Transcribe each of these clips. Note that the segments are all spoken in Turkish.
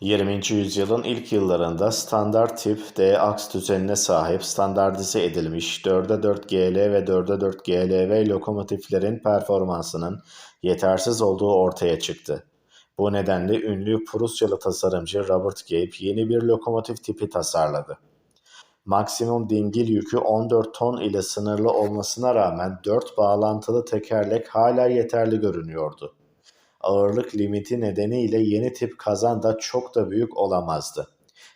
20. yüzyılın ilk yıllarında standart tip D-aks düzenine sahip standartize edilmiş 4'e 4 GL ve 4'e 4 GLV lokomotiflerin performansının yetersiz olduğu ortaya çıktı. Bu nedenle ünlü Prusyalı tasarımcı Robert Gabe yeni bir lokomotif tipi tasarladı. Maksimum dingil yükü 14 ton ile sınırlı olmasına rağmen 4 bağlantılı tekerlek hala yeterli görünüyordu. Ağırlık limiti nedeniyle yeni tip kazan da çok da büyük olamazdı.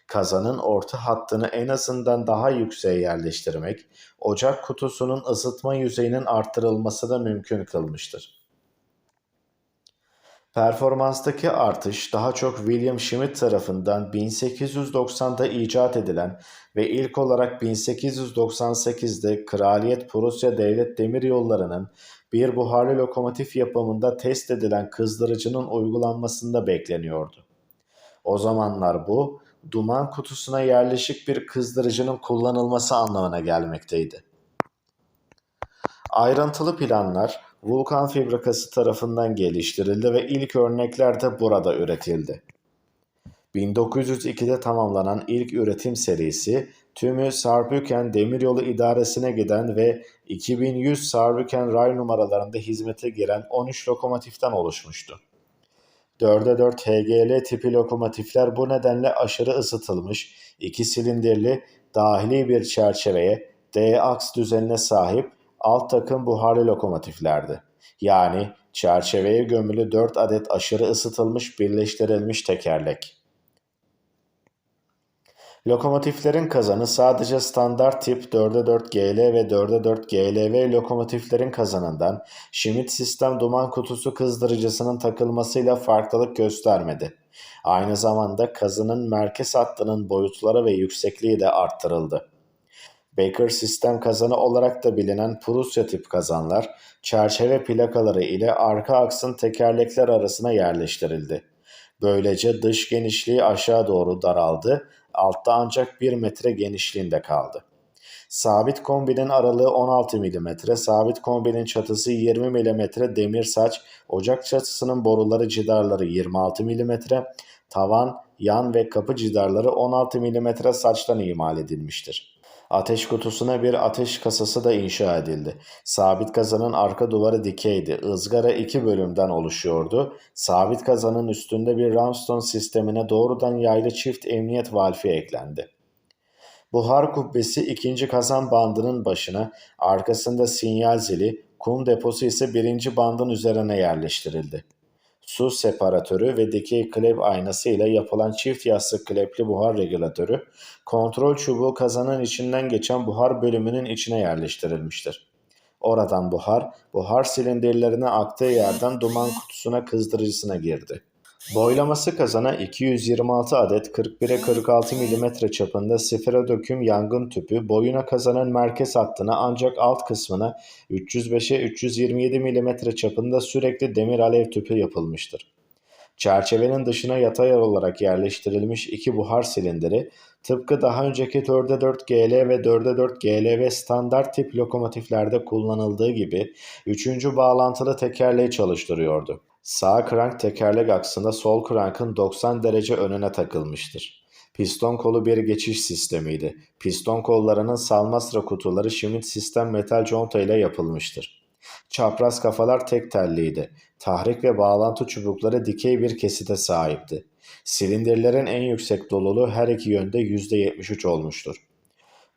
Kazanın orta hattını en azından daha yükseğe yerleştirmek, ocak kutusunun ısıtma yüzeyinin arttırılmasını mümkün kılmıştır. Performanstaki artış daha çok William Schmidt tarafından 1890'da icat edilen ve ilk olarak 1898'de Kraliyet Prusya Devlet Demiryolları'nın bir buharlı lokomotif yapımında test edilen kızdırıcının uygulanmasında bekleniyordu. O zamanlar bu, duman kutusuna yerleşik bir kızdırıcının kullanılması anlamına gelmekteydi. Ayrıntılı planlar Vulkan Fabrikası tarafından geliştirildi ve ilk örnekler de burada üretildi. 1902'de tamamlanan ilk üretim serisi tümü Saarbrücken Demiryolu İdaresi'ne giden ve 2100 Saarbrücken ray numaralarında hizmete giren 13 lokomotiften oluşmuştu. 4'e 4 HGL tipi lokomotifler bu nedenle aşırı ısıtılmış, 2 silindirli, dahili bir çerçeveye, D-aks düzenine sahip alt takım buharlı lokomotiflerdi. Yani çerçeveye gömülü 4 adet aşırı ısıtılmış birleştirilmiş tekerlek. Lokomotiflerin kazanı sadece standart tip 4'e 4 GL ve 4'e 4 GLV lokomotiflerin kazanından Schmidt sistem duman kutusu kızdırıcısının takılmasıyla farklılık göstermedi. Aynı zamanda kazanın merkez hattının boyutları ve yüksekliği de arttırıldı. Baker sistem kazanı olarak da bilinen Prusya tip kazanlar, çerçeve plakaları ile arka aksın tekerlekler arasına yerleştirildi. Böylece dış genişliği aşağı doğru daraldı, altta ancak 1 metre genişliğinde kaldı. Sabit kombinin aralığı 16 mm, sabit kombinin çatısı 20 mm demir saç, ocak çatısının boruları cidarları 26 mm, tavan, yan ve kapı cidarları 16 mm saçtan imal edilmiştir. Ateş kutusuna bir ateş kasası da inşa edildi. Sabit kazanın arka duvarı dikeydi. Izgara 2 bölümden oluşuyordu. Sabit kazanın üstünde bir Ramston sistemine doğrudan yaylı çift emniyet valfi eklendi. Buhar kubbesi ikinci kazan bandının başına, arkasında sinyal zili, kum deposu ise birinci bandın üzerine yerleştirildi. Su separatörü ve dikey klep aynası ile yapılan çift yassı klepli buhar regülatörü, kontrol çubuğu kazanın içinden geçen buhar bölümünün içine yerleştirilmiştir. Oradan buhar silindirlerine aktığı yerden duman kutusuna kızdırıcısına girdi. Boylaması kazana 226 adet 41'e 46 mm çapında sferodöküm yangın tüpü, boyuna kazanan merkez hattına ancak alt kısmına 305'e 327 mm çapında sürekli demir alev tüpü yapılmıştır. Çerçevenin dışına yatay olarak yerleştirilmiş iki buhar silindiri, tıpkı daha önceki 4'e 4 GL ve 4'e 4 GLV standart tip lokomotiflerde kullanıldığı gibi 3. bağlantılı tekerleği çalıştırıyordu. Sağ krank tekerlek aksında sol krankın 90 derece önüne takılmıştır. Piston kolu bir geçiş sistemiydi. Piston kollarının salmasra kutuları Schmidt sistem metal conta ile yapılmıştır. Çapraz kafalar tek telliydi. Tahrik ve bağlantı çubukları dikey bir kesite sahipti. Silindirlerin en yüksek doluluğu her iki yönde %73 olmuştur.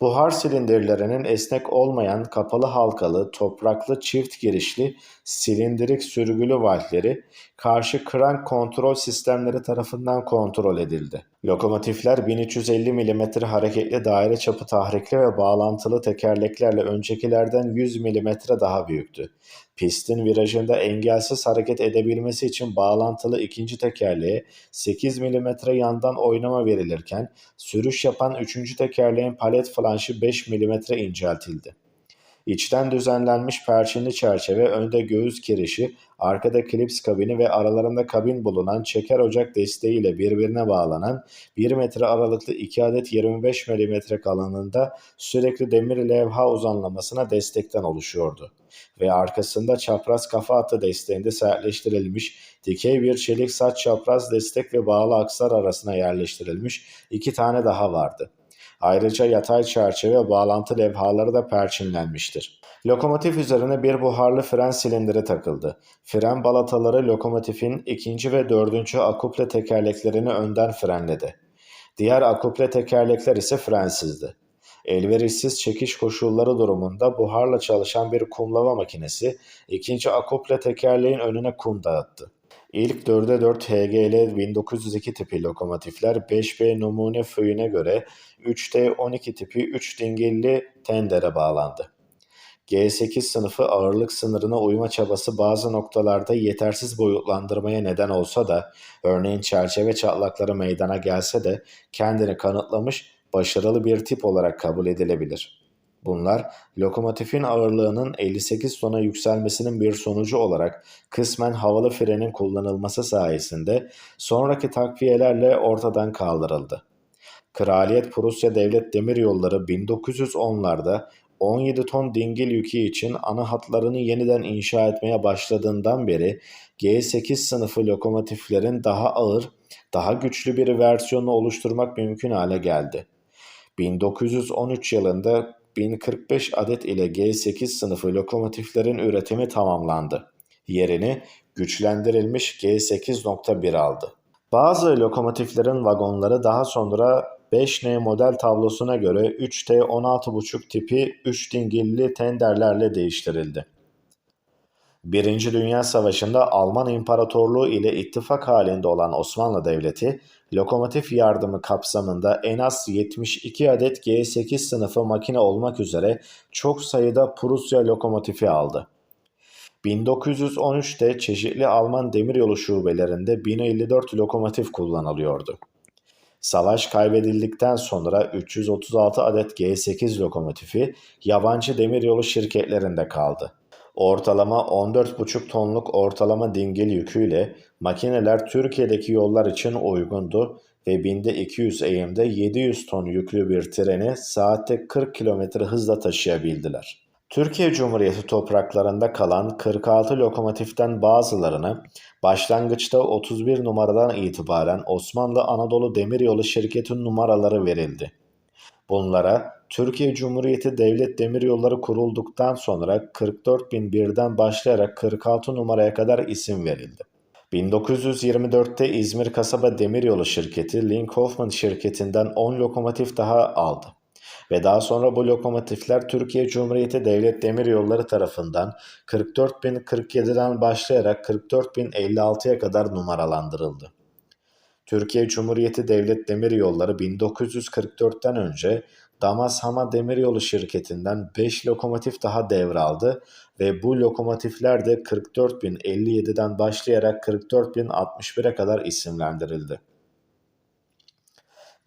Buhar silindirlerinin esnek olmayan kapalı halkalı, topraklı çift girişli, silindirik sürgülü valfleri karşı krank kontrol sistemleri tarafından kontrol edildi. Lokomotifler 1350 mm hareketli daire çapı tahrikli ve bağlantılı tekerleklerle öncekilerden 100 mm daha büyüktü. Pistin virajında engelsiz hareket edebilmesi için bağlantılı ikinci tekerleğe 8 mm yandan oynama verilirken, sürüş yapan üçüncü tekerleğin palet flanşı 5 mm inceltildi. İçten düzenlenmiş perçinli çerçeve, önde göğüs kirişi, arkada klips kabini ve aralarında kabin bulunan çeker ocak desteğiyle birbirine bağlanan 1 metre aralıklı 2 adet 25 mm kalınlığında sürekli demir levha uzanlamasına destekten oluşuyordu. ve arkasında çapraz kafa hattı desteğinde sertleştirilmiş, dikey bir çelik saç çapraz destek ve bağlı akslar arasına yerleştirilmiş 2 tane daha vardı. Ayrıca yatay çerçeve ve bağlantı levhaları da perçinlenmiştir. Lokomotif üzerine bir buharlı fren silindiri takıldı. Fren balataları lokomotifin ikinci ve dördüncü akuple tekerleklerini önden frenledi. Diğer akuple tekerlekler ise frensizdi. Elverişsiz çekiş koşulları durumunda buharla çalışan bir kumlama makinesi ikinci akuple tekerleğin önüne kum dağıttı. İlk 4'e 4 HGL 1902 tipi lokomotifler 5B numune föyüne göre 3D12 tipi 3 dingilli tendere bağlandı. G8 sınıfı ağırlık sınırına uyma çabası bazı noktalarda yetersiz boyutlandırmaya neden olsa da, örneğin çerçeve çatlakları meydana gelse de kendini kanıtlamış, başarılı bir tip olarak kabul edilebilir. Bunlar, lokomotifin ağırlığının 58 tona yükselmesinin bir sonucu olarak kısmen havalı frenin kullanılması sayesinde sonraki takviyelerle ortadan kaldırıldı. Kraliyet Prusya Devlet Demiryolları 1910'larda 17 ton dingil yükü için ana hatlarını yeniden inşa etmeye başladığından beri G8 sınıfı lokomotiflerin daha ağır, daha güçlü bir versiyonunu oluşturmak mümkün hale geldi. 1913 yılında 1045 adet ile G8 sınıfı lokomotiflerin üretimi tamamlandı. Yerini güçlendirilmiş G8.1 aldı. Bazı lokomotiflerin vagonları daha sonra 5N model tablosuna göre 3T16,5 tipi 3 dingilli tenderlerle değiştirildi. Birinci Dünya Savaşı'nda Alman İmparatorluğu ile ittifak halinde olan Osmanlı Devleti, lokomotif yardımı kapsamında en az 72 adet G8 sınıfı makine olmak üzere çok sayıda Prusya lokomotifi aldı. 1913'te çeşitli Alman demiryolu şubelerinde 1054 lokomotif kullanılıyordu. Savaş kaybedildikten sonra 336 adet G8 lokomotifi yabancı demiryolu şirketlerinde kaldı. Ortalama 14,5 tonluk ortalama dingil yüküyle makineler Türkiye'deki yollar için uygundu ve binde 200 eğimde 700 ton yüklü bir treni saatte 40 km hızla taşıyabildiler. Türkiye Cumhuriyeti topraklarında kalan 46 lokomotiften bazılarını başlangıçta 31 numaradan itibaren Osmanlı Anadolu Demiryolu Şirketi numaraları verildi. Bunlara Türkiye Cumhuriyeti Devlet Demiryolları kurulduktan sonra 44.001'den başlayarak 46 numaraya kadar isim verildi. 1924'te İzmir Kasaba Demiryolu Şirketi Link Hoffman şirketinden 10 lokomotif daha aldı. Ve daha sonra bu lokomotifler Türkiye Cumhuriyeti Devlet Demiryolları tarafından 44.047'den başlayarak 44.056'ya kadar numaralandırıldı. Türkiye Cumhuriyeti Devlet Demiryolları 1944'ten önce Damas-Hama Demiryolu şirketinden 5 lokomotif daha devraldı ve bu lokomotifler de 44.057'den başlayarak 44.061'e kadar isimlendirildi.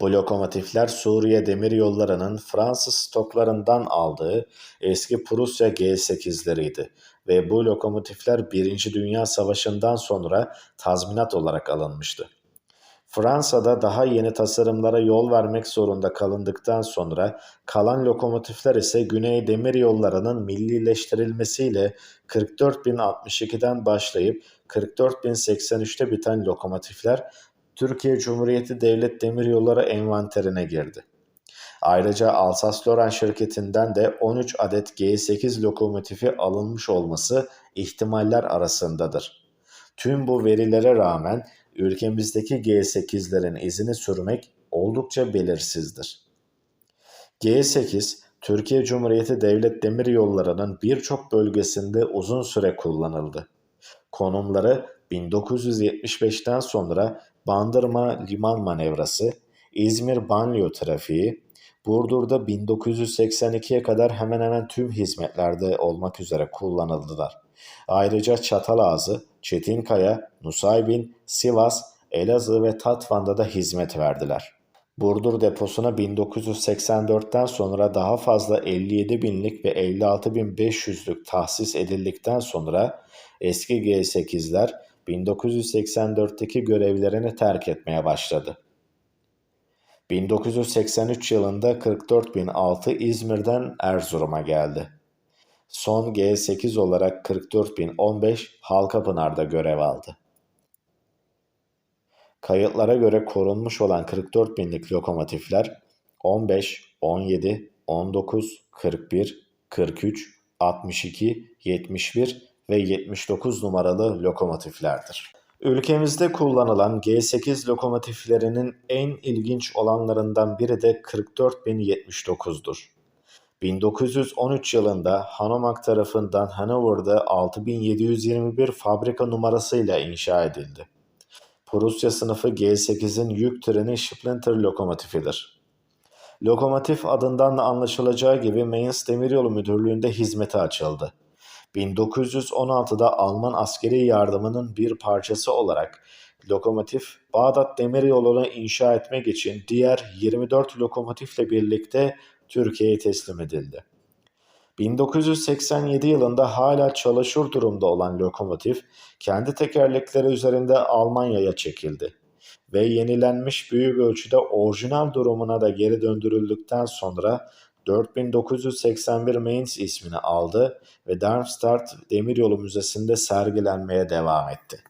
Bu lokomotifler Suriye Demiryolları'nın Fransız stoklarından aldığı eski Prusya G8'leriydi ve bu lokomotifler 1. Dünya Savaşı'ndan sonra tazminat olarak alınmıştı. Fransa'da daha yeni tasarımlara yol vermek zorunda kalındıktan sonra kalan lokomotifler ise Güney Demiryolları'nın millileştirilmesiyle 44.062'den başlayıp 44.083'te biten lokomotifler Türkiye Cumhuriyeti Devlet Demiryolları envanterine girdi. Ayrıca Alsas-Lorraine şirketinden de 13 adet G8 lokomotifi alınmış olması ihtimaller arasındadır. Tüm bu verilere rağmen ülkemizdeki G8'lerin izini sürmek oldukça belirsizdir. G8, Türkiye Cumhuriyeti Devlet Demiryolları'nın birçok bölgesinde uzun süre kullanıldı. Konumları 1975'ten sonra Bandırma Liman Manevrası, İzmir Banliyö Trafiği, Burdur'da 1982'ye kadar hemen hemen tüm hizmetlerde olmak üzere kullanıldılar. Ayrıca Çatalazı, Çetinkaya, Nusaybin, Sivas, Elazığ ve Tatvan'da da hizmet verdiler. Burdur deposuna 1984'ten sonra daha fazla 57 binlik ve 56.500'lük tahsis edildikten sonra eski G8'ler 1984'teki görevlerini terk etmeye başladı. 1983 yılında 44.006 İzmir'den Erzurum'a geldi. Son G8 olarak 44.015 Halkapınar'da görev aldı. Kayıtlara göre korunmuş olan 44 binlik lokomotifler 15, 17, 19, 41, 43, 62, 71 ve 79 numaralı lokomotiflerdir. Ülkemizde kullanılan G8 lokomotiflerinin en ilginç olanlarından biri de 44.079'dur. 1913 yılında Hanomag tarafından Hanover'da 6721 fabrika numarasıyla inşa edildi. Prusya sınıfı G8'in yük treni Sprinter lokomotifidir. Lokomotif adından da anlaşılacağı gibi Mainz Demiryolu Müdürlüğü'nde hizmete açıldı. 1916'da Alman askeri yardımının bir parçası olarak lokomotif Bağdat Demiryolu'nu inşa etmek için diğer 24 lokomotifle birlikte Türkiye'ye teslim edildi. 1987 yılında hala çalışır durumda olan lokomotif, kendi tekerlekleri üzerinde Almanya'ya çekildi ve yenilenmiş büyük ölçüde orijinal durumuna da geri döndürüldükten sonra 4981 Mainz ismini aldı ve Darmstadt Demiryolu Müzesi'nde sergilenmeye devam etti.